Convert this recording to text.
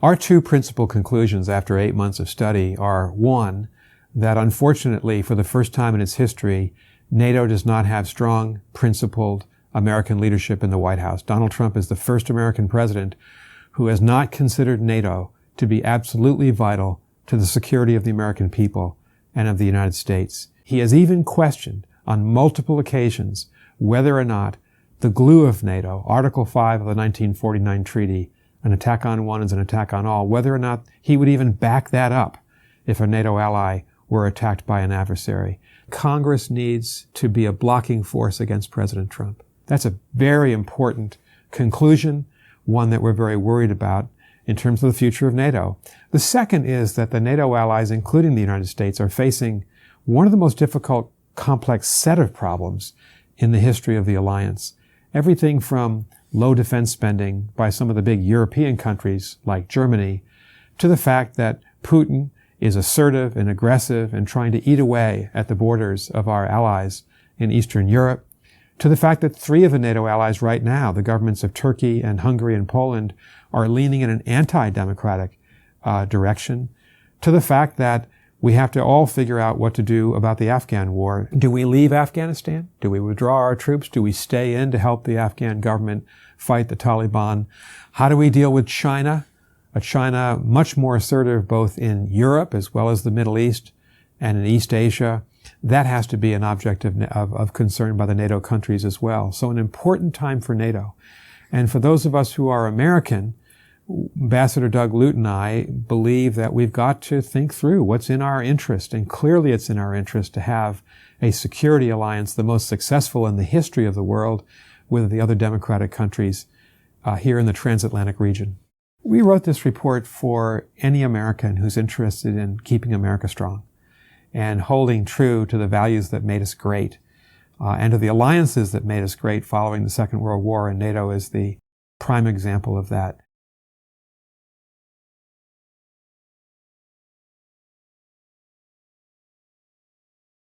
Our two principal conclusions after 8 months of study are, one, that unfortunately, for the first time in its history, NATO does not have strong, principled American leadership in the White House. Donald Trump is the first American president who has not considered NATO to be absolutely vital to the security of the American people and of the United States. He has even questioned on multiple occasions whether or not the glue of NATO, Article 5 of the 1949 treaty, an attack on one is an attack on all, whether or not he would even back that up if a NATO ally were attacked by an adversary. Congress needs to be a blocking force against President Trump. That's a very important conclusion, one that we're very worried about in terms of the future of NATO. The second is that the NATO allies, including the United States, are facing one of the most difficult, complex set of problems in the history of the alliance. Everything from low defense spending by some of the big European countries like Germany, to the fact that Putin is assertive and aggressive and trying to eat away at the borders of our allies in Eastern Europe, to the fact that three of the NATO allies right now, the governments of Turkey and Hungary and Poland, are leaning in an anti-democratic direction, to the fact that we have to all figure out what to do about the Afghan war. Do we leave Afghanistan? Do we withdraw our troops? Do we stay in to help the Afghan government fight the Taliban? How do we deal with China? A China much more assertive both in Europe as well as the Middle East and in East Asia. That has to be an object of concern by the NATO countries as well. So an important time for NATO. And for those of us who are American, Ambassador Doug Lute and I believe that we've got to think through what's in our interest. And clearly it's in our interest to have a security alliance, the most successful in the history of the world, with the other democratic countries here in the transatlantic region. We wrote this report for any American who's interested in keeping America strong and holding true to the values that made us great and to the alliances that made us great following the Second World War, and NATO is the prime example of that.